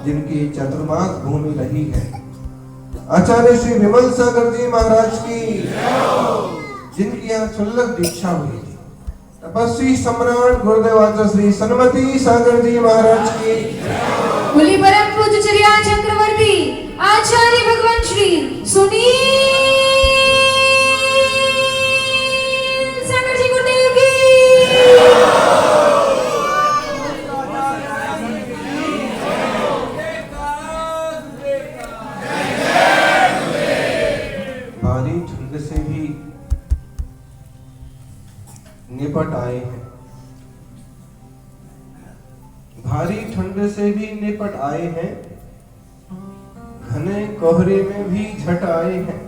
जिनकी चतुर्मास भूमि रही है। आचार्य श्री विमल सागर जी महाराज की, जिनकी यहाँ क्षुल्लक दीक्षा हुई थी। तपस्वी सम्राट गुरुदेव आचार्य श्री सन्मति सागर जी महाराज की, बोली परम पूज्य चक्रवर्ती आचार्य भगवान श्री सुनील सागर जी गुरुदेव की। भारी ठंड से भी निपट आए हैं, भारी ठंड से भी निपट आए हैं, घने कोहरे में भी झट आए हैं।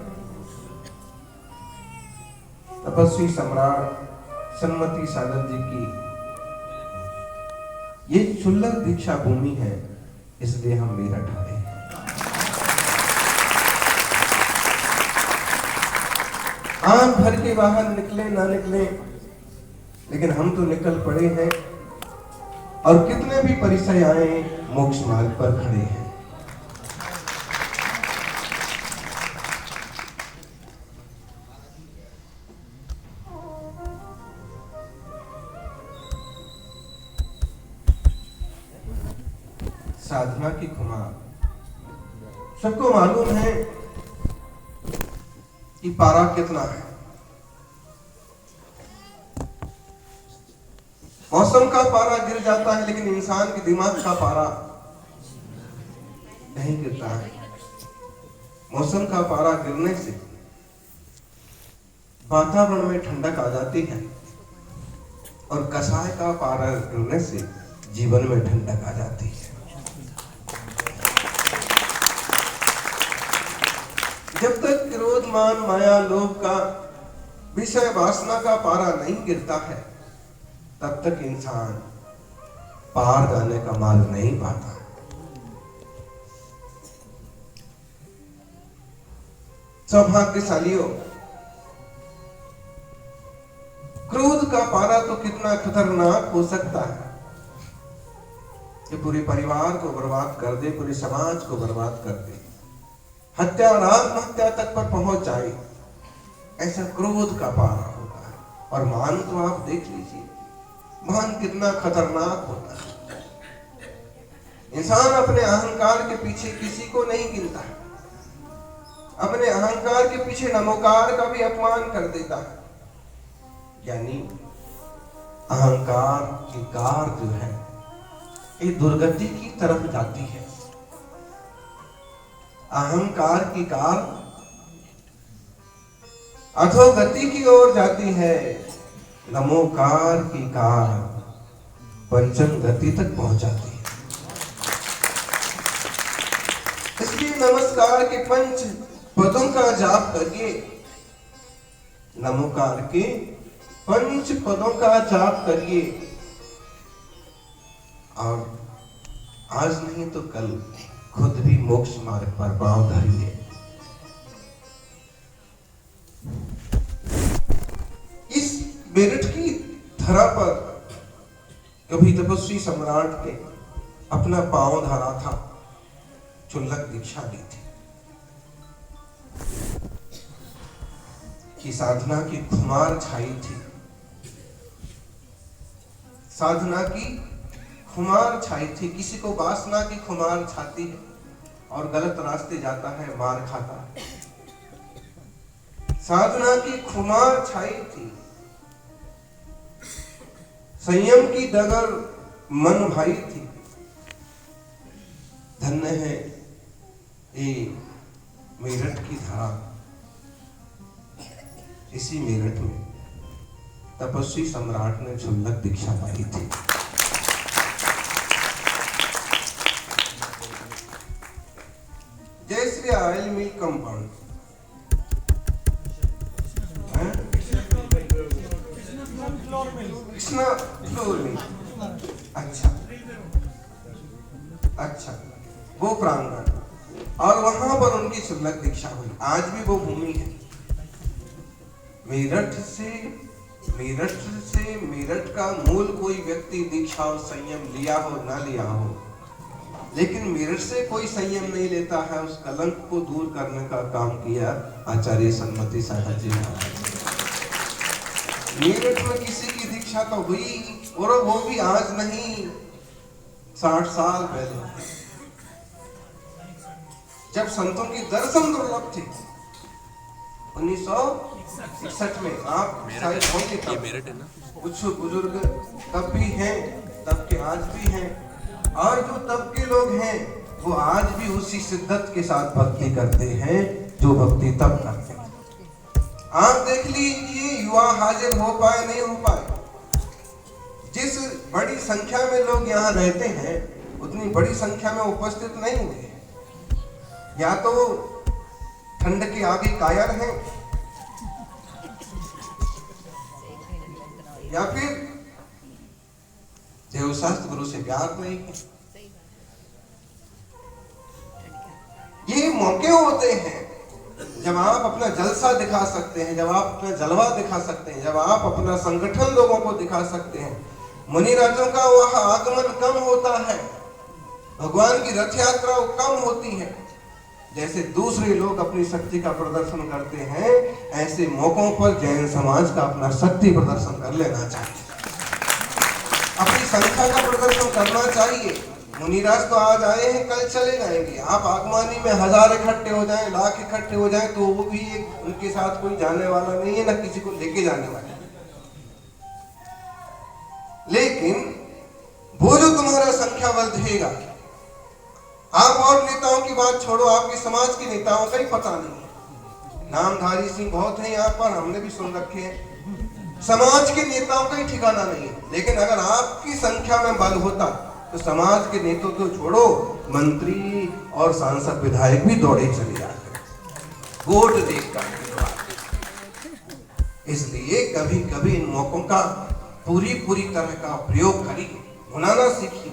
तपस्वी सम्राट सन्मति सागर जी की ये क्षुल्लक दीक्षा भूमि है, इसलिए हम मेरठ आए हैं। आंख भर के बाहर निकले ना निकले, लेकिन हम तो निकल पड़े हैं और कितने भी परिचय आए मोक्ष मार्ग पर खड़े हैं। साधना की खुमार, सबको मालूम है कि पारा कितना है। मौसम का पारा गिर जाता है, लेकिन इंसान के दिमाग का पारा नहीं गिरता है। मौसम का पारा गिरने से वातावरण में ठंडक आ जाती है और कसाय का पारा गिरने से जीवन में ठंडक आ जाती है। जब तक क्रोध मान माया लोभ का विषय वासना का पारा नहीं गिरता है, तब तक इंसान पार जाने का मार्ग नहीं पाता। सौभाग्यशालियों, क्रोध का पारा तो कितना खतरनाक हो सकता है कि पूरे परिवार को बर्बाद कर दे, पूरे समाज को बर्बाद कर दे, हत्या और आत्महत्या तक पर पहुंच जाए। ऐसा क्रोध का पारा होता है। और मान तो आप देख लीजिए, मान कितना खतरनाक होता है। इंसान अपने अहंकार के पीछे किसी को नहीं गिनता है, अपने अहंकार के पीछे नमोकार का भी अपमान कर देता है। यानी अहंकार की कार जो है ये दुर्गति की तरफ जाती है। अहंकार की कार अधोगति की ओर जाती है, नमोकार की कार पंचम गति तक पहुंच जाती है। इसलिए नमस्कार के पंच पदों का जाप करिए, नमोकार के पंच पदों का जाप करिए, और आज नहीं तो कल खुद भी मोक्ष मार्ग पर पांव धरिए। इस मेरठ की धरा पर कभी तपस्वी सम्राट ने अपना पांव धरा था, क्षुल्लक दीक्षा ली थी कि साधना की खुमार छाई थी, साधना की खुमार छाई थी। किसी को वासना की खुमार छाती है और गलत रास्ते जाता है, मार खाता है। साधना की खुमार छाई थी, संयम की डगर मन भाई थी। धन्य है ये मेरठ की धरा। इसी मेरठ में तपस्वी सम्राट ने क्षुल्लक दीक्षा पाई थी। जय Shri oil mill compound, Krishna flour mill. अच्छा, वो प्रांगण, और वहां पर उनकी क्षुल्लक दीक्षा हुई। आज भी वो भूमि है। मेरठ का मूल कोई व्यक्ति दीक्षा और संयम लिया हो ना लिया हो, लेकिन मेरठ से कोई संयम नहीं लेता है, उस कलंक को दूर करने का काम किया आचार्य सन्मति साहब जी ने। मेरठ में किसी की दीक्षा तो हुई, और वो भी आज नहीं, 60 साल पहले, जब संतों की दर्शन दुर्लभ थे। 1961 में आप शायद होंगे तब, कुछ बुजुर्ग तब भी हैं, तब के आज भी हैं, और जो तब के लोग हैं वो आज भी उसी शिद्दत के साथ भक्ति करते हैं जो भक्ति तब करते हैं। आप देख लीजिए, युवा हाजिर हो पाए नहीं हो पाए, जिस बड़ी संख्या में लोग यहाँ रहते हैं उतनी बड़ी संख्या में उपस्थित नहीं हुए हैं। या तो ठंड के आगे कायर हैं, या फिर देवशास्त्र गुरु से प्यार नहीं है। ये मौके होते हैं जब आप अपना जलसा दिखा सकते हैं, जब आप अपना जलवा दिखा सकते हैं, जब आप अपना संगठन लोगों को दिखा सकते हैं। मुनिराजों का वह आगमन कम होता है, भगवान की रथ यात्रा कम होती है। जैसे दूसरे लोग अपनी शक्ति का प्रदर्शन करते हैं, ऐसे मौकों पर जैन समाज का अपना शक्ति प्रदर्शन कर लेना चाहिए, अपनी संख्या का प्रदर्शन करना चाहिए। मुनिराज तो आज आए हैं, कल चले जाएंगे। आप आगमानी में 1000 इकट्ठे हो जाएं, लाख इकट्ठे हो जाएं, तो वो भी एक उनके साथ कोई जाने वाला नहीं है, ना किसी को लेके जाने वाला है। लेकिन वो जो तुम्हारा संख्या बल देगा, आप और नेताओं की बात छोड़ो, आपके समाज के नेताओं का ही पता नहीं है। नामधारी सिंह बहुत हैं यहाँ पर, हमने भी सुन रखे हैं। समाज के नेताओं का ही ठिकाना नहीं है। लेकिन अगर आपकी संख्या में बल होता तो समाज के नेताओं को छोड़ो, मंत्री और सांसद विधायक भी दौड़े चले जाते, वोट देखकर। इसलिए कभी कभी इन मौकों का पूरी तरह का प्रयोग करिए, भुलाना सीखिए।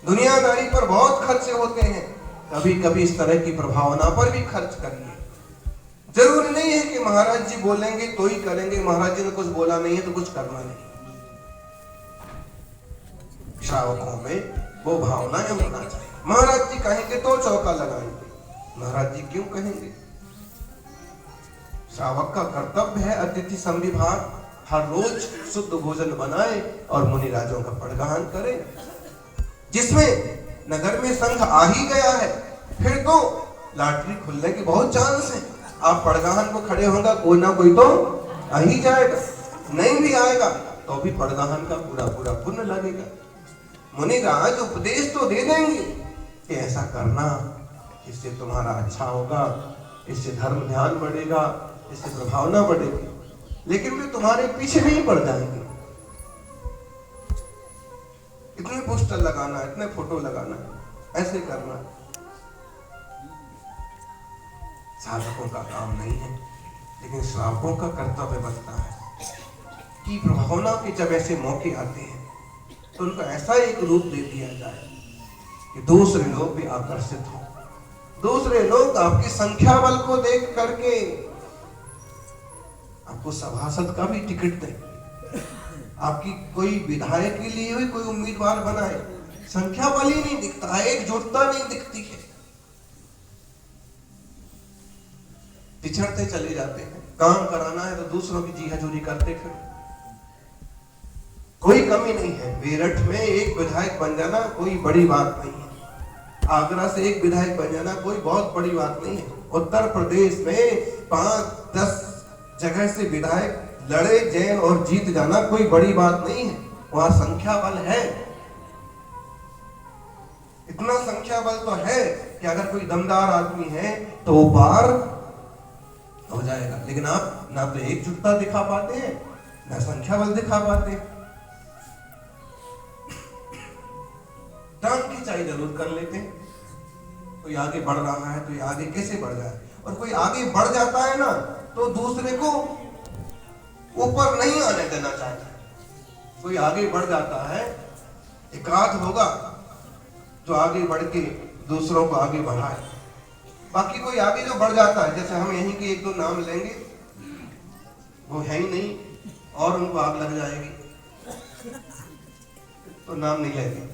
दुनियादारी पर बहुत खर्चे होते हैं, कभी कभी इस तरह की प्रभावना पर भी खर्च करिए। जरूरी नहीं है कि महाराज जी बोलेंगे तो ही करेंगे, महाराज जी ने कुछ बोला नहीं है तो कुछ करना नहीं। श्रावकों में वो भावनाएं होना चाहिए। महाराज जी कहेंगे तो चौका लगाएंगे, महाराज जी क्यों कहेंगे? श्रावक का कर्तव्य है अतिथि संविभाग, हर रोज शुद्ध भोजन बनाए और मुनिराजों का पड़गाहन करे। जिसमें नगर में संघ आ ही गया है, फिर तो लॉटरी खुलने की बहुत चांस है। आप पड़गाहन को खड़े होगा, कोई ना कोई तो आ ही जाएगा, नहीं भी आएगा तो भी पड़गाहन का पूरा पुण्य लगेगा। मुनिराज उपदेश तो दे देंगे कि ऐसा करना, इससे तुम्हारा अच्छा होगा, इससे धर्म ध्यान बढ़ेगा, इससे प्रभावना बढ़ेगी। लेकिन वे तुम्हारे पीछे नहीं पड़ जाएंगे। इतने पोस्टर लगाना, इतने फोटो लगाना, ऐसे करना साधकों का काम नहीं है। लेकिन श्रावकों का कर्तव्य बनता है कि प्रभावना के जब ऐसे मौके आते हैं तो उनको ऐसा एक रूप दे दिया जाए कि दूसरे लोग भी आकर्षित हो, दूसरे लोग आपकी संख्या बल को देख करके आपको सभासद का भी टिकट दें, आपकी कोई विधायक के लिए भी कोई उम्मीदवार बनाए। संख्या बल ही नहीं दिखता है, एकजुटता नहीं दिखती है, पिछड़ते चले जाते हैं। काम कराना है तो दूसरों की जी हजूरी करते फिर। कोई कमी नहीं है। मेरठ में एक विधायक बन जाना कोई बड़ी बात नहीं है, आगरा से एक विधायक बन जाना कोई बहुत बड़ी बात नहीं है, उत्तर प्रदेश में 5-10 जगह से विधायक लड़े जैन और जीत जाना कोई बड़ी बात नहीं है। वहां संख्या बल है, इतना संख्या बल तो है कि अगर कोई दमदार आदमी है तो वो पार हो जाएगा। लेकिन आप ना तो एकजुटता दिखा पाते हैं, ना संख्या बल दिखा पाते हैं। टांग खिंचाई जरूर कर लेते हैं। कोई आगे बढ़ रहा है तो ये आगे कैसे बढ़ जाए, और कोई आगे बढ़ जाता है ना तो दूसरे को ऊपर नहीं आने देना चाहता। कोई आगे बढ़ जाता है, एकाध होगा जो आगे बढ़ के दूसरों को आगे बढ़ाए। बाकी कोई आगे जो बढ़ जाता है, जैसे हम यहीं के 1-2 नाम लेंगे, वो है ही नहीं और उनको आग लग जाएगी तो नाम नहीं लेंगे।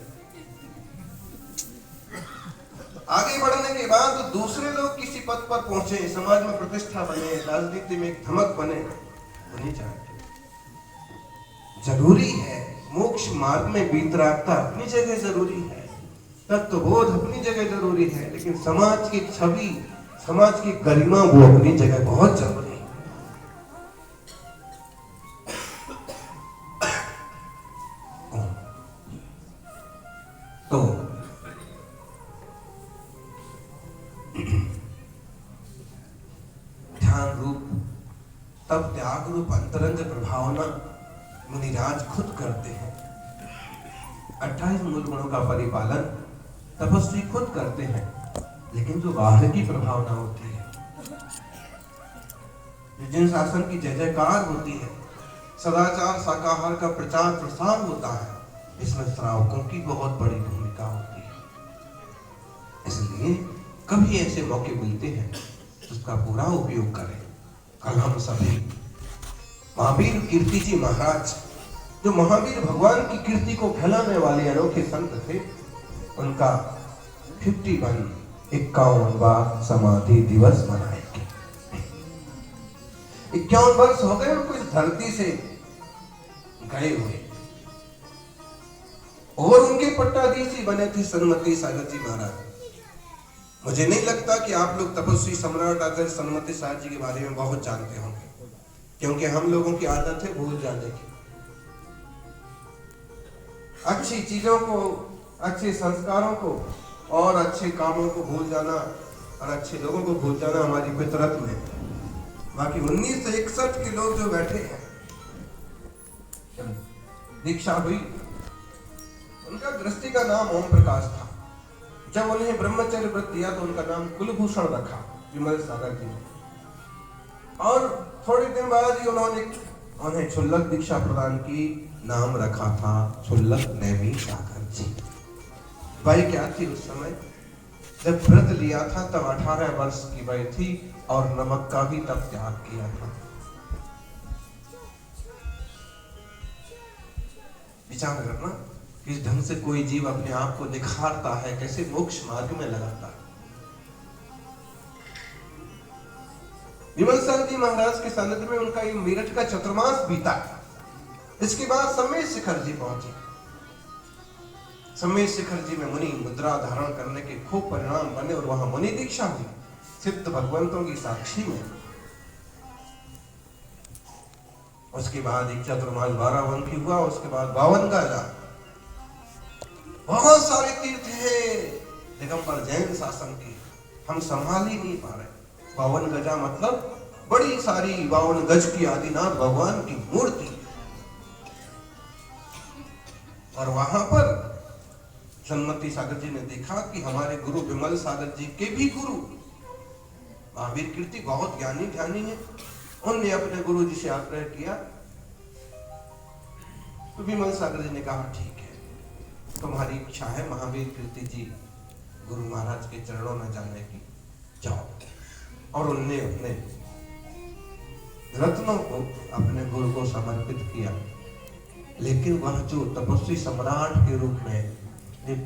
आगे बढ़ने के बाद दूसरे लोग किसी पद पर पहुंचे, समाज में प्रतिष्ठा बने, राजनीति में एक धमक बने, वो नहीं चाहते। जरूरी है मोक्ष मार्ग में वीतरागता अपनी जगह जरूरी है, तत्वबोध अपनी जगह जरूरी है, लेकिन समाज की छवि, समाज की गरिमा वो अपनी जगह बहुत जरूरी है। तो ध्यान रूप तब त्याग रूप अंतरंग प्रभावना मुनिराज खुद करते हैं। 28 मूल गुणों का परिपालन तपस्वी खुद करते हैं, लेकिन जो बाहर की प्रभावना होती है, जिन शासन की जय जयकार होती है, सदाचार शाकाहार का प्रचार प्रसार होता है, इसमें श्रावकों की बहुत बड़ी भूमिका होती है। इसलिए कभी ऐसे मौके मिलते हैं उसका पूरा उपयोग करें। कल हम सभी महावीर कीर्ति जी महाराज, जो महावीर भगवान की कीर्ति को फैलाने वाले अनोखे संत थे, उनका 51वां समाधि दिवस मनाएंगे। 51 वर्ष हो गए उनको इस धरती से गए हुए, और उनके पट्टाधीशी बने थे सन्मति सागर जी महाराज। मुझे नहीं लगता कि आप लोग तपस्वी सम्राट आचार्य सन्मति सागर जी के बारे में बहुत जानते होंगे, क्योंकि हम लोगों की आदत है भूल जाने की। अच्छी चीजों को, अच्छे संस्कारों को और अच्छे कामों को भूल जाना और अच्छे लोगों को भूल जाना हमारी फितरत में। बाकी 1961 के लोग जो बैठे हैं, दीक्षा हुई, उनका गृहस्थी का नाम ओम प्रकाश था। जब उन्हें ब्रह्मचर्य व्रत दिया तो उनका नाम कुलभूषण रखा विमल सागर जी ने, और थोड़े दिन बाद ही उन्हें क्षुल्लक दीक्षा प्रदान की, नाम रखा था क्षुल्लक नेमी सागर जी। वही क्या थी उस समय जब व्रत लिया था, तब 18 वर्ष की वही थी, और नमक का भी तब त्याग किया था। विचार करना किस ढंग से कोई जीव अपने आप को निखारता है, कैसे मोक्ष मार्ग में लगाता है। विमल सागर जी महाराज के सानिध्य में उनका ये मेरठ का चतुर्मास बीता। इसके बाद सम्मेद शिखर जी पहुंचे। सम्मेद शिखर जी में मुनि मुद्रा धारण करने के खूब परिणाम बने, और वहां मुनि दीक्षा हुई सिद्ध भगवंतों की साक्षी में। उसके बाद एक चतुर्मास 12 वन की हुआ, उसके बाद 52 गाजा। बहुत सारे तीर्थ है दिगंबर जैन शासन के, हम संभाल ही नहीं पा रहे। 52 गजा मतलब बड़ी सारी 52 गज की आदिनाथ भगवान की मूर्ति, और वहां पर सन्मति सागर जी ने देखा कि हमारे गुरु विमल सागर जी के भी गुरु महावीर कीर्ति बहुत ज्ञानी ध्यानी है। उनने अपने गुरु जी से आग्रह किया, तो विमल सागर जी ने कहा ठीक है, तुम्हारी इच्छा है महावीर कीर्ति जी गुरु महाराज के चरणों में जाने की, जाओ। और उनने अपने रत्नों को अपने गुरु को समर्पित किया। लेकिन वह जो तपस्वी सम्राट के रूप में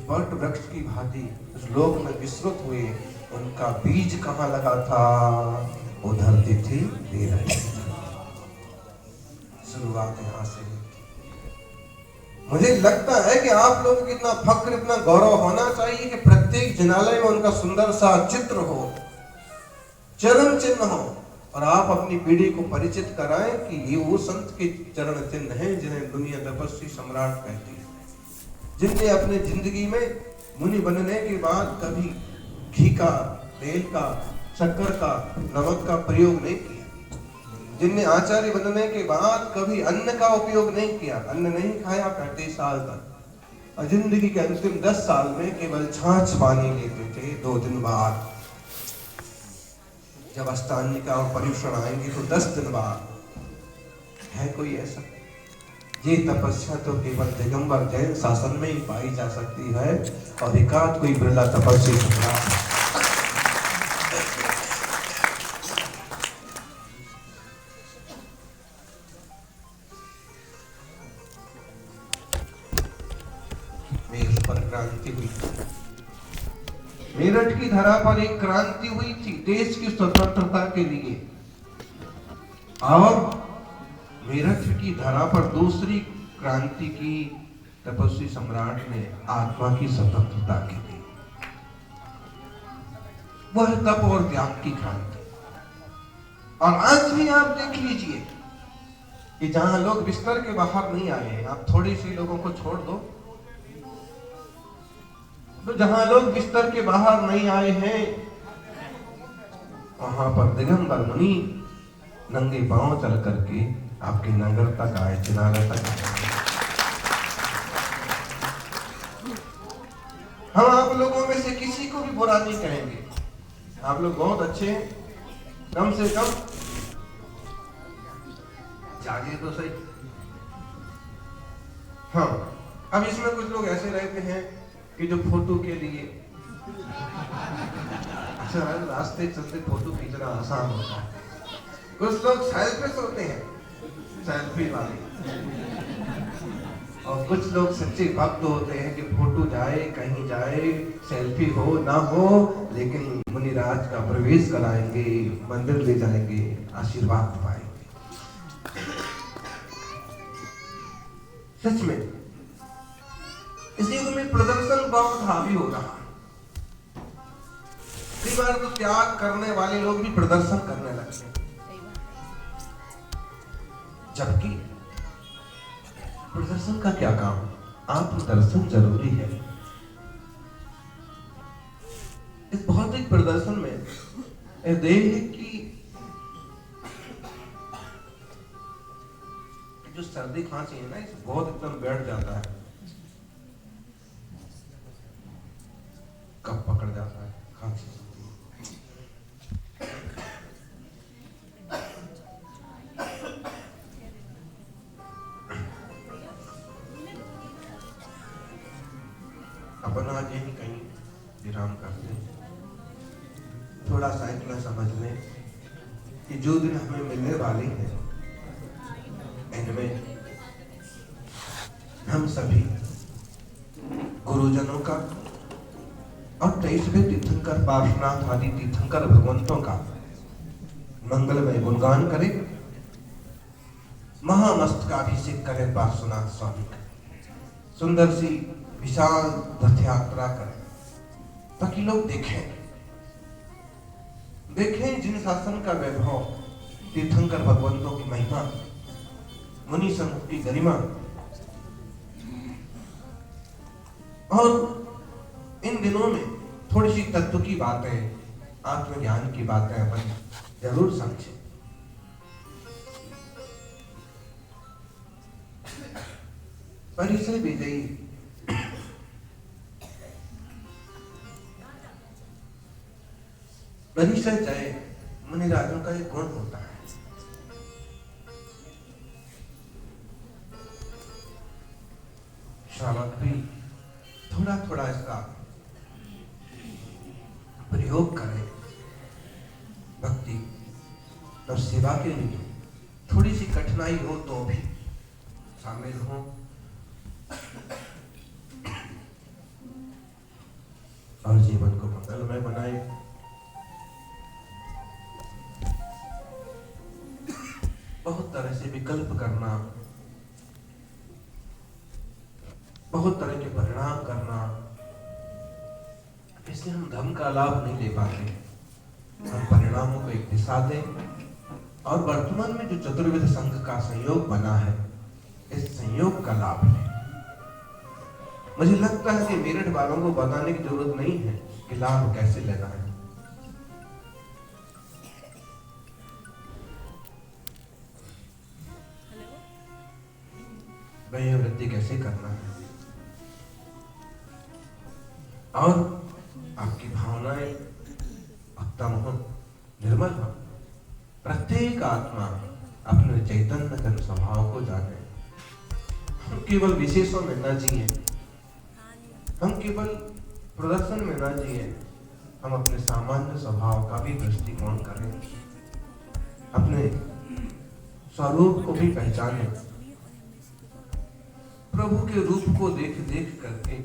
वट वृक्ष की भांति उस लोक में विस्तृत हुए, उनका बीज कहाँ लगा था? वो धरती थी मेरठ। शुरुआत यहाँ से हुई। मुझे लगता है कि आप लोगों को इतना फक्र, इतना गौरव होना चाहिए कि प्रत्येक जिनालय में उनका सुंदर सा चित्र हो, चरण चिन्ह हो, और आप अपनी पीढ़ी को परिचित कराएं कि ये वो संत के चरण चिन्ह हैं जिन्हें दुनिया तपस्वी सम्राट कहती है, जिनने अपने जिंदगी में मुनि बनने के बाद कभी घी का, तेल का, शक्कर का, नमक का प्रयोग नहीं किया, जिनने आचार्य बनने के बाद कभी अन्न का उपयोग नहीं किया, अन्न नहीं खाया 35 साल तक, और जिंदगी के अंतिम 10 साल में केवल छाछ पानी लेते थे 2 दिन बाद। जब अष्टांगिका और पर्युषण आएंगे तो 10 दिन बाद। है कोई ऐसा? ये तपस्या तो केवल दिगंबर जैन शासन में ही पाई जा सकती है, और एकाध कोई बिरला तपस्वी सम्राट। में उस पर क्रांति हुई। मेरठ की धरा पर एक क्रांति हुई थी देश की स्वतंत्रता के लिए, और मेरठ की धरा पर दूसरी क्रांति की तपस्वी सम्राट ने आत्मा की स्वतंत्रता के लिए। वह तप और त्याग की क्रांति। और आज भी आप देख लीजिए कि जहां लोग बिस्तर के बाहर नहीं आए हैं, आप थोड़ी सी लोगों को छोड़ दो, तो जहां लोग बिस्तर के बाहर नहीं आए हैं वहां पर दिगंबर मुनि नंगे पांव चल करके आपके नगर तक आए, चिनारा तक आए। हम आप लोगों में से किसी को भी बुरा नहीं कहेंगे, आप लोग बहुत अच्छे हैं, कम से कम जागे तो सही। हाँ, अब इसमें कुछ लोग ऐसे रहते हैं कि जो फोटो के लिए, अच्छा रास्ते चलते फोटो खींचना आसान होता है, कुछ लोग सेल्फिश होते हैं, सेल्फी वाले, और कुछ लोग सच्चे भक्त होते हैं कि फोटो जाए कहीं जाए, सेल्फी हो ना हो, लेकिन मुनिराज का प्रवेश कराएंगे, मंदिर ले जाएंगे, आशीर्वाद पाएंगे। सच में इस युग में प्रदर्शन बहुत हावी हो रहा। कई बार तो त्याग करने वाले लोग भी प्रदर्शन करने लगते हैं, जबकि प्रदर्शन का क्या काम, आत्मदर्शन जरूरी है। इस भौतिक प्रदर्शन में देह की जो सर्दी खांसी है ना, इसे बहुत एकदम बैठ जाता है, कब पकड़ जाता है खांसी। अपन आज यही कहीं विराम करते हैं, थोड़ा सा इतना समझ लें कि जो दिन हमें मिलने वाले हैं इनमें हम सभी गुरुजनों का और 23वें तीर्थंकर पार्श्वनाथ आदि तीर्थंकर भगवंतों का मंगलमय गुणगान करें, महामस्तकाभिषेक करें पार्श्वनाथ स्वामी का, सुंदर सी विशाल रथ यात्रा करें, ताकि लोग देखें जिन शासन का वैभव, तीर्थंकर भगवंतों की महिमा, मुनि समूह की गरिमा। और इन दिनों में थोड़ी सी तत्व की बातें, आत्मज्ञान की बातें अपन जरूर समझें। परिचय विजयी परिचय जय मुनिराजों का एक गुण होता है। श्रावक भी थोड़ा थोड़ा इसका प्रयोग करें, भक्ति और सेवा के लिए थोड़ी सी कठिनाई हो तो भी शामिल हो, और जीवन को मंगलमय बनाए। बहुत तरह से विकल्प करना, बहुत तरह के परिणाम करना, इससे हम धर्म का लाभ नहीं ले पाते। हम परिणामों को एक दिशा दें, और वर्तमान में जो चतुर्विध संघ का संयोग बना है, इस संयोग का लाभ लें। मुझे लगता है कि मेरठ वालों को बताने की जरूरत नहीं है कि लाभ कैसे लेना है। वह वृद्धि कैसे करना है, और आपकी भावनाएं उत्तम हो, निर्मल हो। प्रत्येक आत्मा अपने चैतन्य घन स्वभाव को जाने। हम केवल विशेषों में न जिए, हम केवल प्रदर्शन में न जिए, हम अपने सामान्य स्वभाव का भी दृष्टिकोण करें, अपने स्वरूप को भी पहचाने, प्रभु के रूप को देख देख करके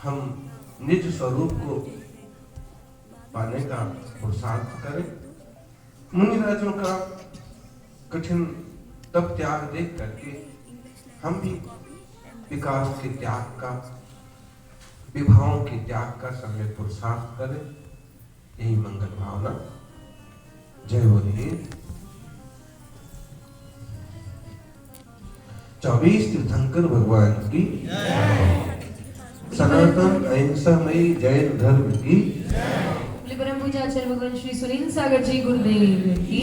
हम निज स्वरूप को पाने का पुरुषार्थ करें। मुनिराजों का कठिन तप त्याग देख करके हम भी विकारों के त्याग का, विभावों के त्याग का समय पुरुषार्थ करें। यही मंगल भावना। जय बोलिए। 24 तीर्थंकर भगवान की, सनातन अहिंसामयी जैन धर्म की, परम पूज्य आचार्य भगवान श्री सुनील सागर जी गुरुदेव की।